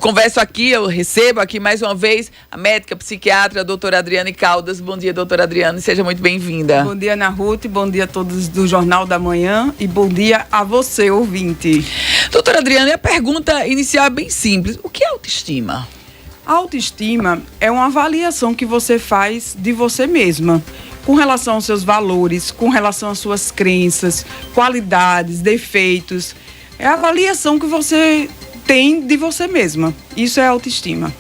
Eu recebo aqui mais uma vez a médica psiquiatra, a doutora Adriane Caldas. Bom dia, doutora Adriane, seja muito bem-vinda. Bom dia, Ana Ruth, bom dia a todos do Jornal da Manhã e bom dia a você, ouvinte. Doutora Adriane, a pergunta inicial é bem simples. O que é autoestima? A autoestima é uma avaliação que você faz de você mesma, com relação aos seus valores, com relação às suas crenças, qualidades, defeitos. É a avaliação que você tem de você mesma. Isso é autoestima.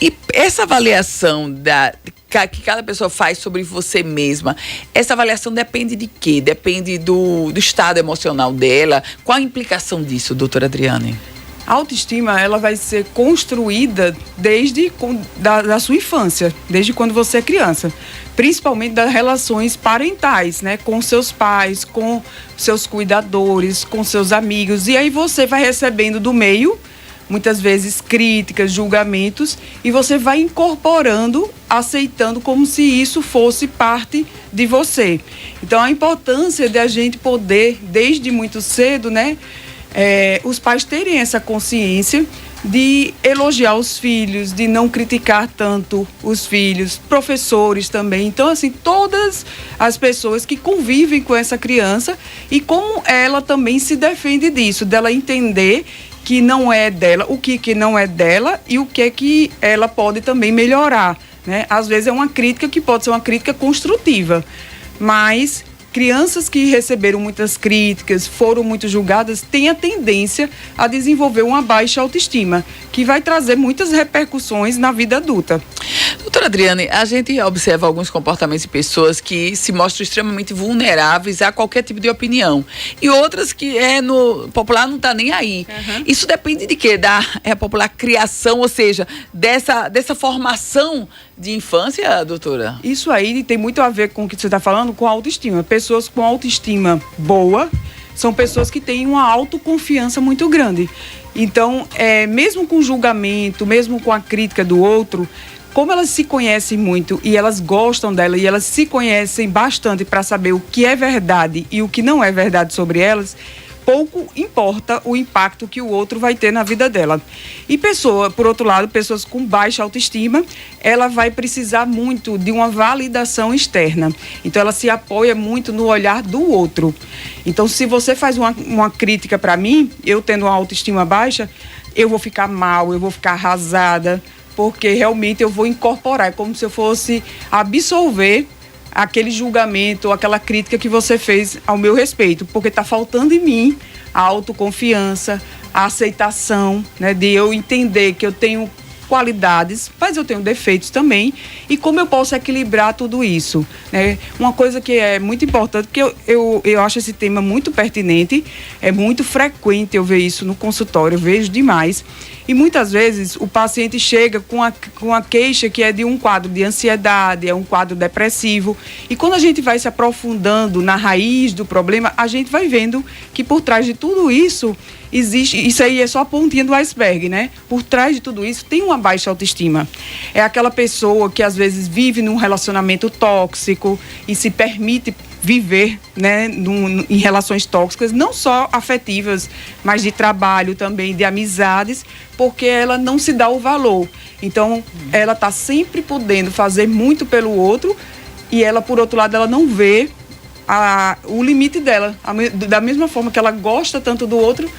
E essa avaliação que cada pessoa faz sobre você mesma, essa avaliação depende de quê? Depende do estado emocional dela? Qual a implicação disso, doutora Adriane? A autoestima, ela vai ser construída desde da sua infância, desde quando você é criança. Principalmente das relações parentais, né? Com seus pais, com seus cuidadores, com seus amigos. E aí você vai recebendo do meio, muitas vezes, críticas, julgamentos, e você vai incorporando, aceitando como se isso fosse parte de você. Então, a importância de a gente poder, desde muito cedo, né? Os pais terem essa consciência de elogiar os filhos, de não criticar tanto os filhos, professores também. Então, assim, todas as pessoas que convivem com essa criança e como ela também se defende disso, dela entender que não é dela, o que não é dela e o que ela pode também melhorar, né? Às vezes é uma crítica que pode ser uma crítica construtiva, mas crianças que receberam muitas críticas, foram muito julgadas, têm a tendência a desenvolver uma baixa autoestima, que vai trazer muitas repercussões na vida adulta. Doutora Adriane, a gente observa alguns comportamentos de pessoas que se mostram extremamente vulneráveis a qualquer tipo de opinião. E outras que no popular não está nem aí. Uhum. Isso depende de quê? Da popular criação, ou seja, dessa formação de infância, doutora? Isso aí tem muito a ver com o que você está falando, com a autoestima. Pessoas com autoestima boa são pessoas que têm uma autoconfiança muito grande. Então, mesmo com julgamento, mesmo com a crítica do outro, como elas se conhecem muito e elas gostam dela e elas se conhecem bastante para saber o que é verdade e o que não é verdade sobre elas, pouco importa o impacto que o outro vai ter na vida dela. E por outro lado, pessoas com baixa autoestima, ela vai precisar muito de uma validação externa. Então, ela se apoia muito no olhar do outro. Então, se você faz uma crítica para mim, eu tendo uma autoestima baixa, eu vou ficar mal, eu vou ficar arrasada, porque realmente eu vou incorporar, é como se eu fosse absolver aquele julgamento, aquela crítica que você fez ao meu respeito, porque está faltando em mim a autoconfiança, a aceitação, né, de eu entender que eu tenho qualidades, mas eu tenho defeitos também, e como eu posso equilibrar tudo isso, né? Uma coisa que é muito importante, que eu acho esse tema muito pertinente, é muito frequente eu ver isso no consultório, eu vejo demais, e muitas vezes o paciente chega com a queixa que é de um quadro de ansiedade, é um quadro depressivo, e quando a gente vai se aprofundando na raiz do problema, a gente vai vendo que por trás de tudo isso existe, isso aí é só a pontinha do iceberg, né? Por trás de tudo isso tem uma baixa autoestima. É aquela pessoa que às vezes vive num relacionamento tóxico e se permite viver, né, em relações tóxicas, não só afetivas, mas de trabalho também, de amizades, porque ela não se dá o valor. Então, ela está sempre podendo fazer muito pelo outro e ela, por outro lado, ela não vê o limite dela. Da mesma forma que ela gosta tanto do outro,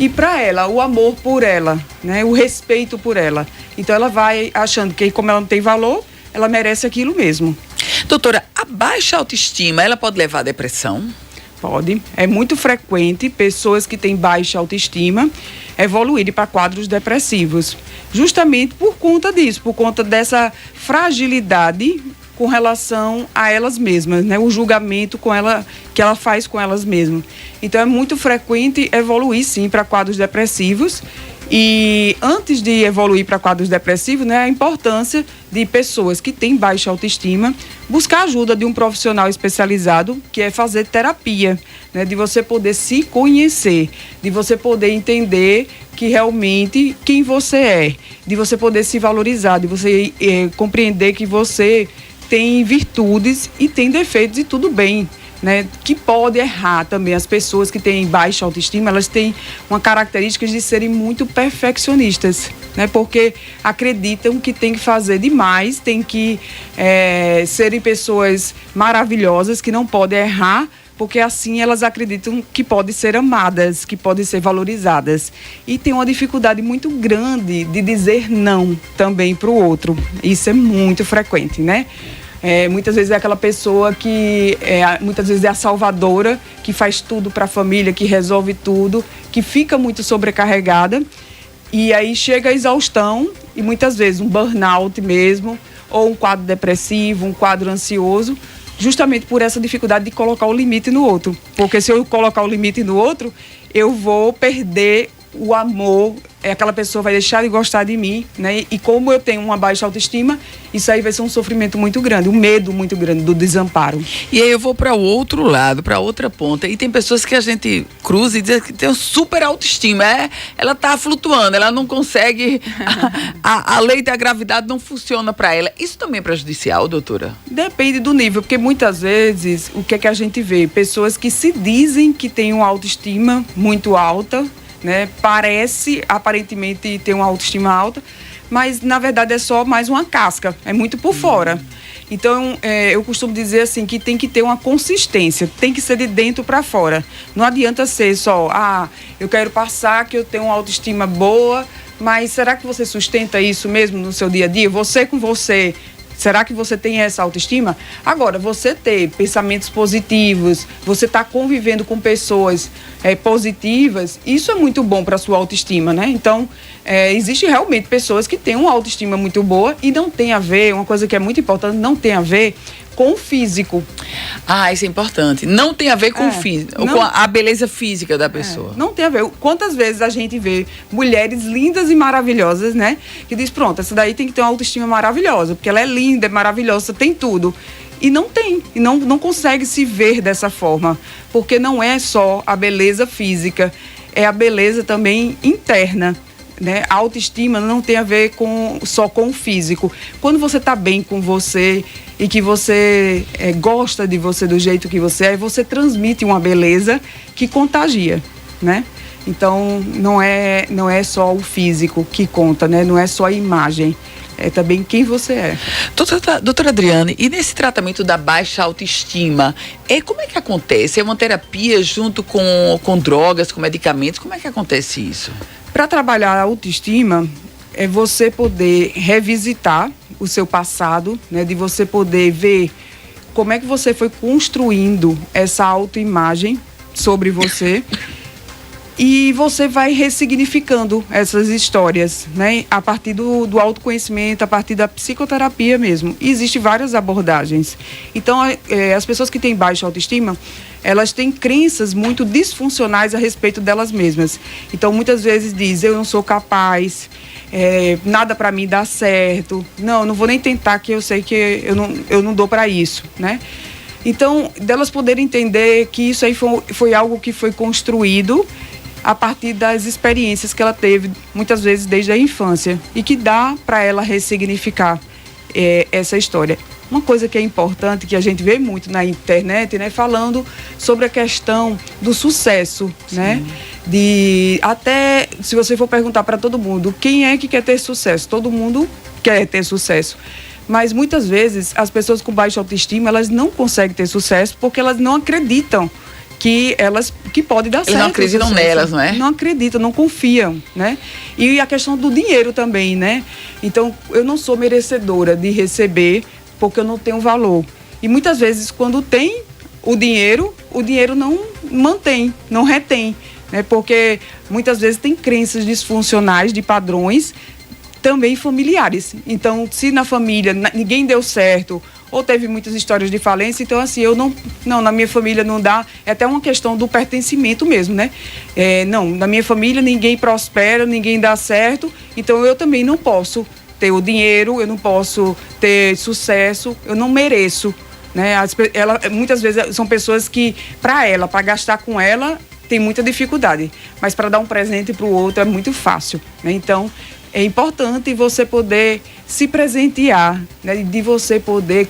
e para ela, o amor por ela, né, o respeito por ela. Então, ela vai achando que, como ela não tem valor, ela merece aquilo mesmo. Doutora, a baixa autoestima, ela pode levar à depressão? Pode. É muito frequente pessoas que têm baixa autoestima evoluírem para quadros depressivos. Justamente por conta disso, por conta dessa fragilidade com relação a elas mesmas, né? O julgamento que ela faz com elas mesmas. Então, é muito frequente evoluir, sim, para quadros depressivos. E antes de evoluir para quadros depressivos, né, a importância de pessoas que têm baixa autoestima buscar ajuda de um profissional especializado, que é fazer terapia, né, de você poder se conhecer, de você poder entender que realmente quem você é, de você poder se valorizar, de você compreender que você tem virtudes e tem defeitos e tudo bem. né, que pode errar também. As pessoas que têm baixa autoestima, elas têm uma característica de serem muito perfeccionistas, né, porque acreditam que tem que fazer demais, tem que serem pessoas maravilhosas, que não podem errar, porque assim elas acreditam que podem ser amadas, que podem ser valorizadas. E tem uma dificuldade muito grande de dizer não também para o outro. Isso é muito frequente, né? Muitas vezes é aquela pessoa que muitas vezes é a salvadora, que faz tudo para a família, que resolve tudo, que fica muito sobrecarregada, e aí chega a exaustão e muitas vezes um burnout mesmo, ou um quadro depressivo, um quadro ansioso, justamente por essa dificuldade de colocar o limite no outro. Porque se eu colocar o limite no outro, eu vou perder o amor, aquela pessoa vai deixar de gostar de mim, né? E como eu tenho uma baixa autoestima, isso aí vai ser um sofrimento muito grande, um medo muito grande do desamparo. E aí eu vou para o outro lado, para outra ponta, e tem pessoas que a gente cruza e diz que tem super autoestima, ela tá flutuando, ela não consegue, a lei da gravidade não funciona para ela. Isso também é prejudicial, doutora? Depende do nível, porque muitas vezes, o que é que a gente vê? Pessoas que se dizem que têm uma autoestima muito alta, né? Parece aparentemente ter uma autoestima alta, mas na verdade é só mais uma casca, é muito por fora. Então eu costumo dizer assim que tem que ter uma consistência, tem que ser de dentro para fora. Não adianta ser só, eu quero passar que eu tenho uma autoestima boa, mas será que você sustenta isso mesmo no seu dia a dia? Você com você. Será que você tem essa autoestima? Agora, você ter pensamentos positivos, você está convivendo com pessoas positivas, isso é muito bom para a sua autoestima, né? Então, existe realmente pessoas que têm uma autoestima muito boa e não tem a ver, uma coisa que é muito importante, não tem a ver com o físico. Isso é importante. Não tem a ver com o físico, com a beleza física da pessoa. Não tem a ver. Quantas vezes a gente vê mulheres lindas e maravilhosas, né? Que diz, pronto, essa daí tem que ter uma autoestima maravilhosa, porque ela é linda, é maravilhosa, tem tudo. E não tem, e não consegue se ver dessa forma, porque não é só a beleza física, é a beleza também interna. Né? A autoestima não tem a ver só com o físico. Quando você está bem com você e que você gosta de você do jeito que você é, você transmite uma beleza que contagia, né? Então não é só o físico que conta, né? Não é só a imagem, é também quem você é. Doutora Adriane, e nesse tratamento da baixa autoestima, como é que acontece? É uma terapia junto com drogas, com medicamentos? Como é que acontece isso? Para trabalhar a autoestima, é você poder revisitar o seu passado, né? De você poder ver como é que você foi construindo essa autoimagem sobre você e você vai ressignificando essas histórias, né? A partir do autoconhecimento, a partir da psicoterapia mesmo. E existem várias abordagens. Então, as pessoas que têm baixa autoestima, elas têm crenças muito disfuncionais a respeito delas mesmas. Então, muitas vezes dizem, eu não sou capaz, nada para mim dá certo, não vou nem tentar, que eu sei que eu não dou para isso, né? Então, delas poderem entender que isso aí foi algo que foi construído a partir das experiências que ela teve, muitas vezes desde a infância, e que dá para ela ressignificar essa história. Uma coisa que é importante, que a gente vê muito na internet, né, falando sobre a questão do sucesso, né? Até se você for perguntar para todo mundo, quem é que quer ter sucesso? Todo mundo quer ter sucesso. Mas muitas vezes as pessoas com baixa autoestima, elas não conseguem ter sucesso porque elas não acreditam que pode dar certo. Eles não acreditam nelas, não é? Não acreditam, não confiam, né? E a questão do dinheiro também, né? Então, eu não sou merecedora de receber porque eu não tenho valor. E muitas vezes, quando tem o dinheiro não mantém, não retém, né? Porque muitas vezes tem crenças disfuncionais de padrões também familiares. Então, se na família ninguém deu certo ou teve muitas histórias de falência, então assim, na minha família não dá, é até uma questão do pertencimento mesmo, né? Na minha família ninguém prospera, ninguém dá certo, então eu também não posso ter o dinheiro, eu não posso ter sucesso, eu não mereço, né? Muitas vezes são pessoas que, para gastar com ela, tem muita dificuldade, mas para dar um presente para o outro é muito fácil, né? Então, é importante você poder se presentear, né? De você poder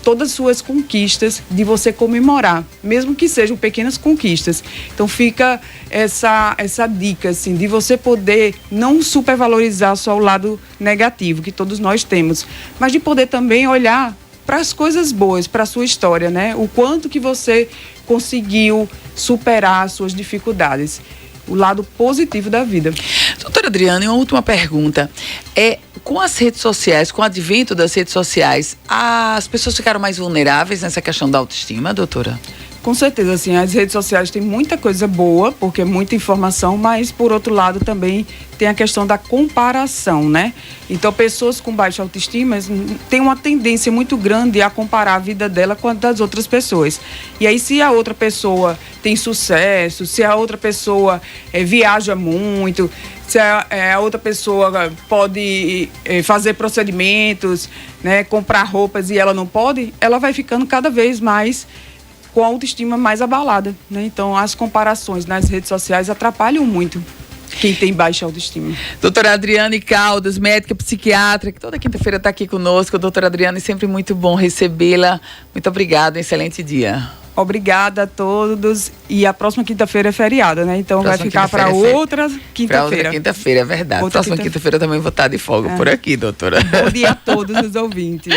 todas as suas conquistas, de você comemorar, mesmo que sejam pequenas conquistas. Então fica essa dica, assim, de você poder não supervalorizar só o lado negativo, que todos nós temos, mas de poder também olhar para as coisas boas, para a sua história, né? O quanto que você conseguiu superar as suas dificuldades. O lado positivo da vida. Doutora Adriana, uma última pergunta. Com as redes sociais, com o advento das redes sociais, as pessoas ficaram mais vulneráveis nessa questão da autoestima, doutora? Com certeza, assim, as redes sociais têm muita coisa boa, porque é muita informação, mas, por outro lado, também tem a questão da comparação, né? Então, pessoas com baixa autoestima têm uma tendência muito grande a comparar a vida dela com a das outras pessoas. E aí, se a outra pessoa tem sucesso, se a outra pessoa viaja muito, se a outra pessoa pode fazer procedimentos, né, comprar roupas e ela não pode, ela vai ficando cada vez mais com a autoestima mais abalada, né? Então, as comparações nas redes sociais atrapalham muito quem tem baixa autoestima. Doutora Adriane Caldas, médica psiquiatra, que toda quinta-feira está aqui conosco. Doutora Adriane, sempre muito bom recebê-la. Muito obrigada, um excelente dia. Obrigada a todos. E a próxima quinta-feira é feriado, né? Então vai ficar para outra quinta-feira. Para outra quinta-feira, é verdade. Próxima quinta-feira também vou estar de folga por aqui, doutora. Bom dia a todos os ouvintes.